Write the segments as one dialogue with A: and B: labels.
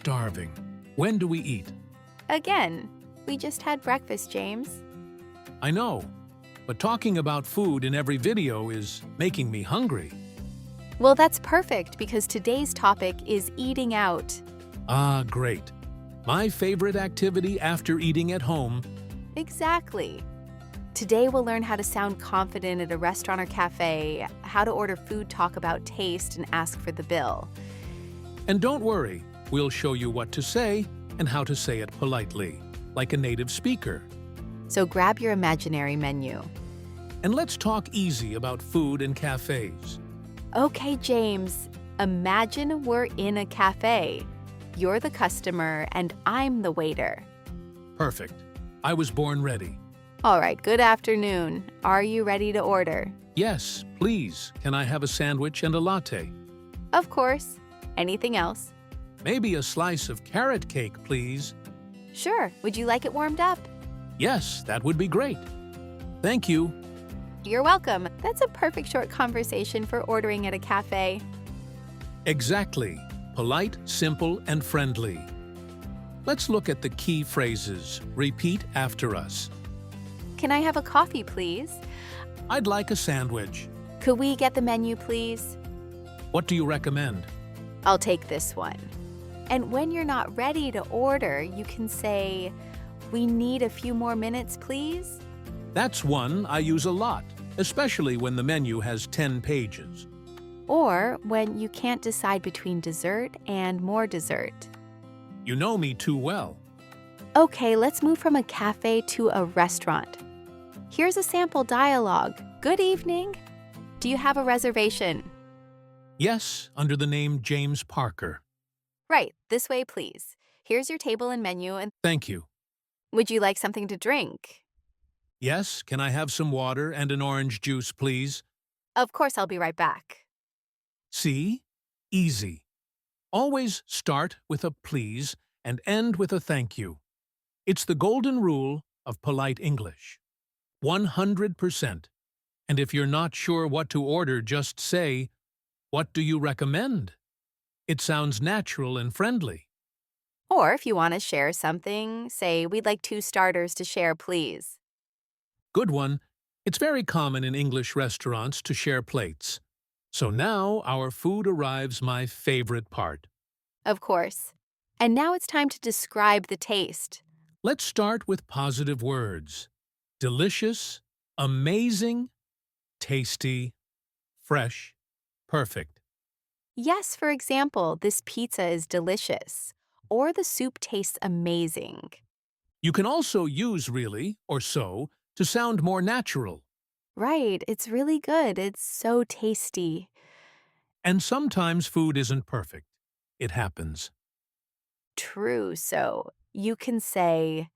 A: starving. When do we eat?
B: Again, we just had breakfast, James.
A: I know, but talking about food in every video is making me hungry.
B: Well, that's perfect because today's topic is eating out.
A: Ah, great. My favorite activity after eating at home.
B: Exactly. Today we'll learn how to sound confident at a restaurant or cafe, how to order food, talk about taste, and ask for the bill.
A: And don't worry, we'll show you what to say and how to say it politely, like a native speaker.
B: So grab your imaginary menu.
A: And let's talk easy about food and cafes.
B: Okay, James, imagine we're in a cafe. You're the customer and I'm the waiter.
A: Perfect. I was born ready.
B: All right, good afternoon. Are you ready to order?
A: Yes, please. Can I have a sandwich and a latte?
B: Of course. Anything else?
A: Maybe a slice of carrot cake, please.
B: Sure. Would you like it warmed up?
A: Yes, that would be great. Thank you.
B: You're welcome. That's a perfect short conversation for ordering at a cafe.
A: Exactly. Polite, simple, and friendly. Let's look at the key phrases. Repeat after us.
B: Can I have a coffee, please?
A: I'd like a sandwich.
B: Could we get the menu, please?
A: What do you recommend?
B: I'll take this one. And when you're not ready to order, you can say, "We need a few more minutes, please."
A: That's one I use a lot, especially when the menu has 10 pages.
B: Or when you can't decide between dessert and more dessert.
A: You know me too well.
B: Okay, let's move from a cafe to a restaurant. Here's a sample dialogue. Good evening. Do you have a reservation?
A: Yes, under the name James Parker.
B: Right, this way, please. Here's your table and menu, and
A: Thank you.
B: would you like something to drink?
A: Yes, can I have some water and an orange juice, please?
B: Of course, I'll be right back.
A: See? Easy. Always start with a please and end with a thank you. It's the golden rule of polite English. 100%. And if you're not sure what to order, just say, "What do you recommend?" It sounds natural and friendly.
B: Or if you want to share something, say, "We'd like 2 starters to share, please."
A: Good one. It's very common in English restaurants to share plates. So now our food arrives, my favorite part.
B: Of course. And now it's time to describe the taste.
A: Let's start with positive words. Delicious, amazing, tasty, fresh, perfect.
B: Yes, for example, this pizza is delicious. Or the soup tastes amazing.
A: You can also use really or so to sound more natural.
B: Right, it's really good. It's so tasty.
A: And sometimes food isn't perfect. It happens.
B: True, so you can say,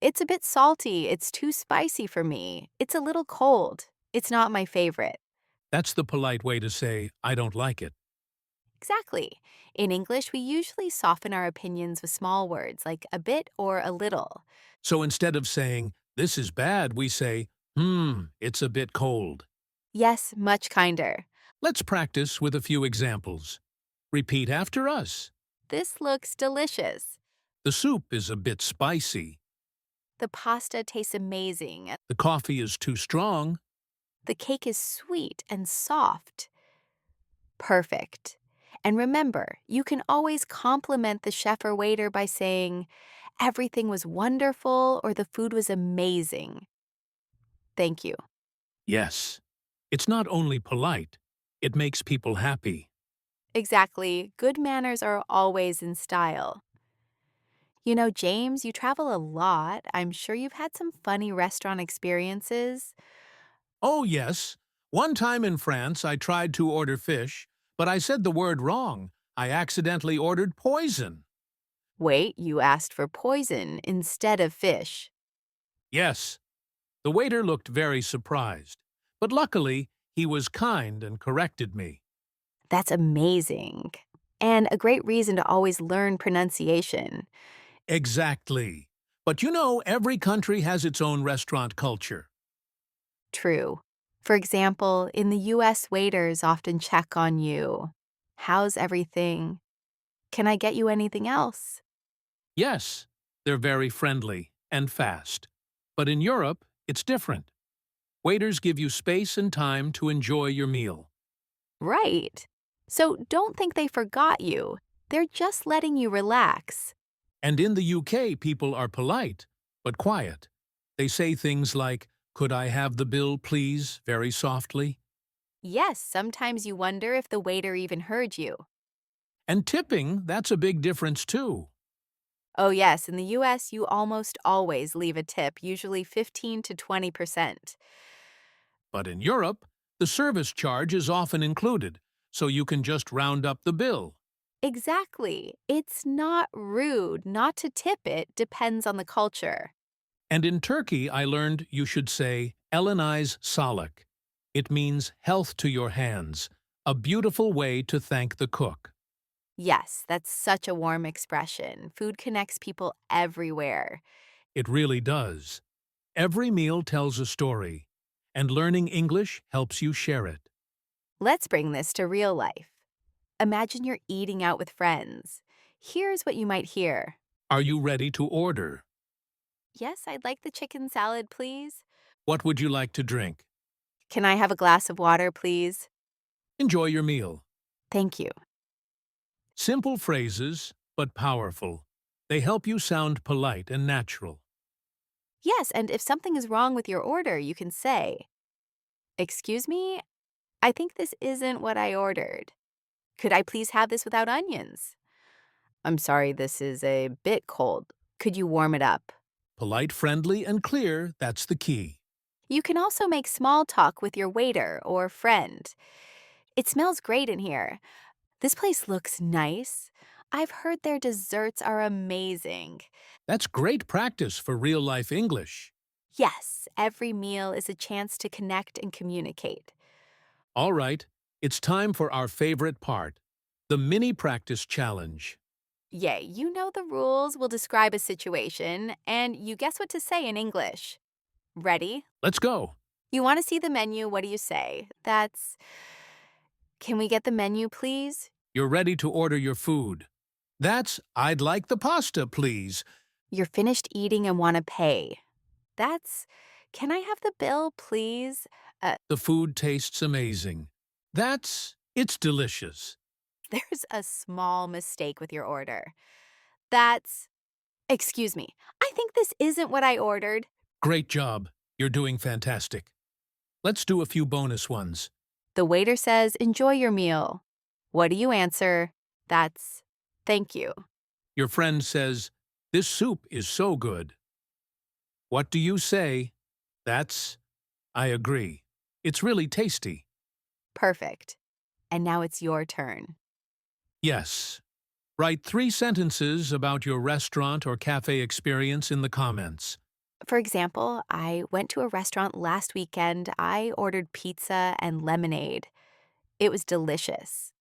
B: "It's a bit salty. It's too spicy for me. It's a little cold. It's not my favorite."
A: That's the polite way to say, "I don't like it."
B: Exactly. In English, we usually soften our opinions with small words like a bit or a little.
A: So instead of saying, "This is bad," we say, "It's a bit cold."
B: Yes, much kinder.
A: Let's practice with a few examples. Repeat after us.
B: This looks delicious.
A: The soup is a bit spicy.
B: The pasta tastes amazing.
A: The coffee is too strong.
B: The cake is sweet and soft. Perfect. And remember, you can always compliment the chef or waiter by saying, "Everything was wonderful," or "The food was amazing." Thank you.
A: Yes. It's not only polite, it makes people happy.
B: Exactly. Good manners are always in style. You know, James, you travel a lot. I'm sure you've had some funny restaurant experiences.
A: Oh, yes. One time in France, I tried to order fish, but I said the word wrong. I accidentally ordered poison.
B: Wait, you asked for poison instead of fish.
A: Yes. The waiter looked very surprised, but luckily, he was kind and corrected me.
B: That's amazing. And a great reason to always learn pronunciation.
A: Exactly. But you know, every country has its own restaurant culture.
B: True. For example, in the US, waiters often check on you. "How's everything?" Can I get you anything else?
A: Yes, they're very friendly and fast. But in Europe, it's different. Waiters give you space and time to enjoy your meal.
B: Right. So don't think they forgot you. They're just letting you relax.
A: And in the UK, people are polite, but quiet. They say things like, "Could I have the bill, please?" very softly.
B: Yes, sometimes you wonder if the waiter even heard you.
A: And tipping, that's a big difference too.
B: Oh, yes, in the US, you almost always leave a tip, usually 15 to 20%.
A: But in Europe, the service charge is often included, so you can just round up the bill.
B: Exactly. It's not rude not to tip it, depends on the culture.
A: And in Turkey, I learned you should say, "Elinize sağlık." It means health to your hands, a beautiful way to thank the cook.
B: Yes, that's such a warm expression. Food connects people everywhere.
A: It really does. Every meal tells a story, and learning English helps you share it.
B: Let's bring this to real life. Imagine you're eating out with friends. Here's what you might hear.
A: Are you ready to order?
B: Yes, I'd like the chicken salad, please.
A: What would you like to drink?
B: Can I have a glass of water, please?
A: Enjoy your meal.
B: Thank you.
A: Simple phrases, but powerful. They help you sound polite and natural.
B: Yes, and if something is wrong with your order, you can say, "Excuse me, I think this isn't what I ordered. Could I please have this without onions? I'm sorry, this is a bit cold. Could you warm it up?"
A: Polite, friendly, and clear, that's the key.
B: You can also make small talk with your waiter or friend. "It smells great in here. This place looks nice. I've heard their desserts are amazing."
A: That's great practice for real-life English.
B: Yes, every meal is a chance to connect and communicate.
A: All right, it's time for our favorite part, the mini practice challenge.
B: Yay, you know the rules. We'll describe a situation, and you guess what to say in English. Ready?
A: Let's go.
B: You want to see the menu, what do you say? That's, "Can we get the menu, please?"
A: You're ready to order your food. That's, "I'd like the pasta, please."
B: You're finished eating and want to pay. That's, "Can I have the bill, please?"
A: The food tastes amazing. That's, "It's delicious."
B: There's a small mistake with your order. That's, "Excuse me, I think this isn't what I ordered."
A: Great job. You're doing fantastic. Let's do a few bonus ones.
B: The waiter says, "Enjoy your meal." What do you answer? That's, "Thank you."
A: Your friend says, "This soup is so good." What do you say? That's, "I agree. It's really tasty."
B: Perfect. And now it's your turn.
A: Yes. Write 3 sentences about your restaurant or cafe experience in the comments.
B: For example, I went to a restaurant last weekend. I ordered pizza and lemonade. It was delicious.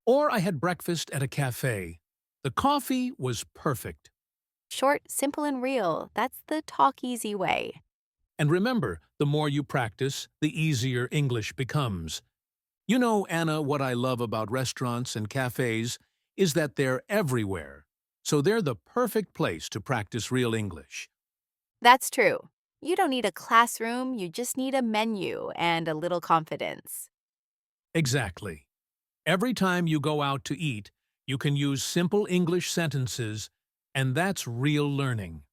A: Or I had breakfast at a cafe. The coffee was perfect.
B: Short, simple, and real. That's the talk easy way.
A: And remember, the more you practice, the easier English becomes. You know, Anna, what I love about restaurants and cafes is that they're everywhere. So they're the perfect place to practice real English.
B: That's true. You don't need a classroom, you just need a menu and a little confidence.
A: Exactly. Every time you go out to eat, you can use simple English sentences, and that's real learning.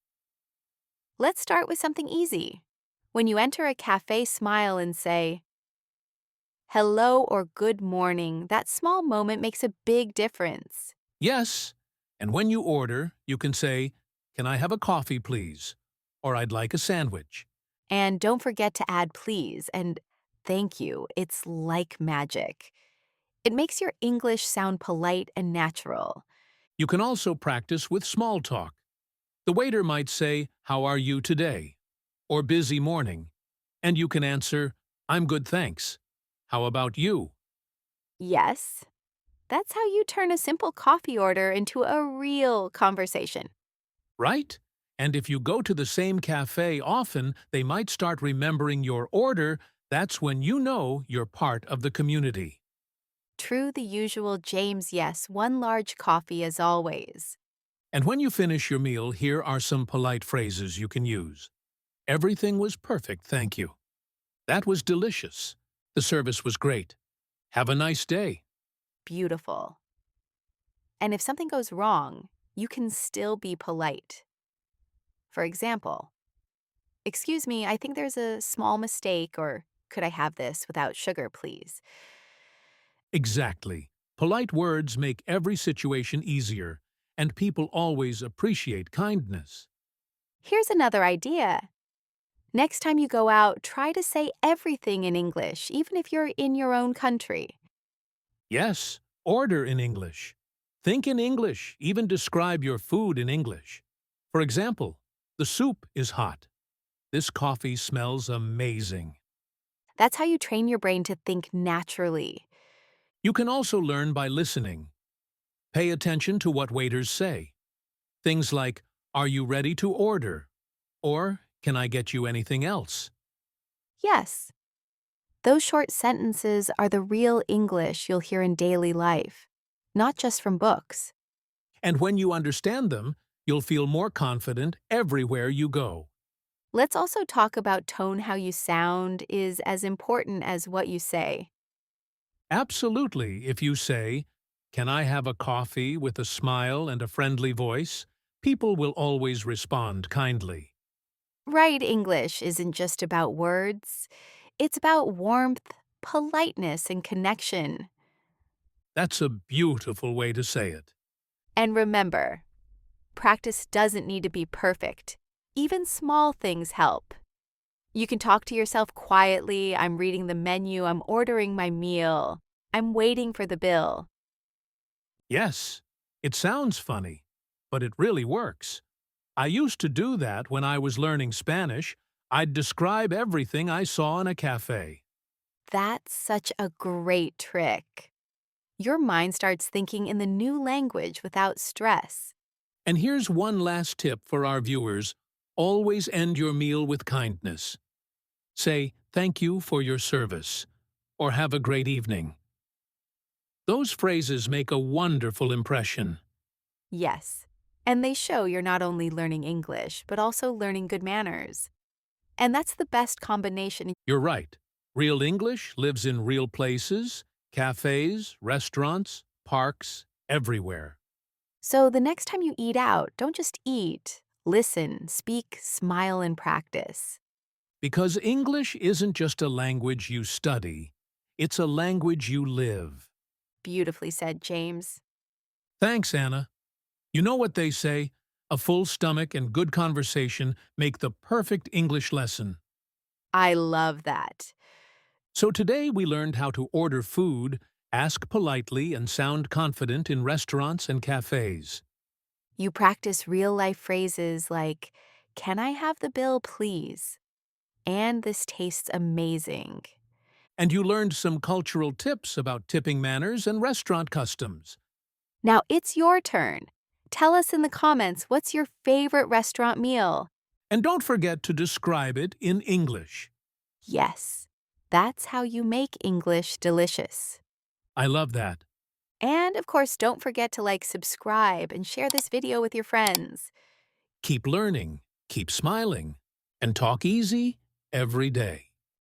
B: Let's start with something easy. When you enter a cafe, smile and say, "Hello" or "Good morning." That small moment makes a big difference.
A: Yes, and when you order, you can say, "Can I have a coffee, please?" Or "I'd like a sandwich."
B: And don't forget to add "please" and "thank you." It's like magic. It makes your English sound polite and natural.
A: You can also practice with small talk. The waiter might say, "How are you today?" or "Busy morning." And you can answer, "I'm good, thanks. How about you?"
B: Yes, that's how you turn a simple coffee order into a real conversation.
A: Right? And if you go to the same cafe often, they might start remembering your order. That's when you know you're part of the community.
B: True, the usual James, yes, one large coffee as always.
A: And when you finish your meal, here are some polite phrases you can use. Everything was perfect, thank you. That was delicious. The service was great. Have a nice day.
B: Beautiful. And if something goes wrong, you can still be polite. For example, excuse me, I think there's a small mistake, or could I have this without sugar, please?
A: Exactly. Polite words make every situation easier, and people always appreciate kindness.
B: Here's another idea. Next time you go out, try to say everything in English, even if you're in your own country.
A: Yes, order in English. Think in English, even describe your food in English. For example, the soup is hot. This coffee smells amazing.
B: That's how you train your brain to think naturally.
A: You can also learn by listening. Pay attention to what waiters say. Things like, "Are you ready to order?" Or, "Can I get you anything else?"
B: Yes, those short sentences are the real English you'll hear in daily life, not just from books.
A: And when you understand them, you'll feel more confident everywhere you go.
B: Let's also talk about tone. How you sound is as important as what you say.
A: Absolutely, if you say, "Can I have a coffee?" with a smile and a friendly voice, people will always respond kindly.
B: Right English isn't just about words, it's about warmth, politeness, and connection.
A: That's a beautiful way to say it.
B: And remember, practice doesn't need to be perfect. Even small things help. You can talk to yourself quietly. I'm reading the menu. I'm ordering my meal. I'm waiting for the bill.
A: Yes, it sounds funny, but it really works. I used to do that when I was learning Spanish. I'd describe everything I saw in a cafe.
B: That's such a great trick. Your mind starts thinking in the new language without stress.
A: And here's one last tip for our viewers. Always end your meal with kindness. Say, "Thank you for your service," or "Have a great evening." Those phrases make a wonderful impression.
B: Yes. And they show you're not only learning English, but also learning good manners. And that's the best combination.
A: You're right. Real English lives in real places, cafes, restaurants, parks, everywhere.
B: So the next time you eat out, don't just eat. Listen, speak, smile, and practice.
A: Because English isn't just a language you study, it's a language you live.
B: Beautifully said, James.
A: Thanks, Anna. You know what they say, a full stomach and good conversation make the perfect English lesson.
B: I love that.
A: So today we learned how to order food, ask politely, and sound confident in restaurants and cafes.
B: You practice real life phrases like, "Can I have the bill, please?" And "This tastes amazing."
A: And you learned some cultural tips about tipping manners and restaurant customs.
B: Now it's your turn. Tell us in the comments, what's your favorite restaurant meal?
A: And don't forget to describe it in English.
B: Yes, that's how you make English delicious.
A: I love that.
B: And of course, don't forget to subscribe, and share this video with your friends.
A: Keep learning, keep smiling, and talk easy every day.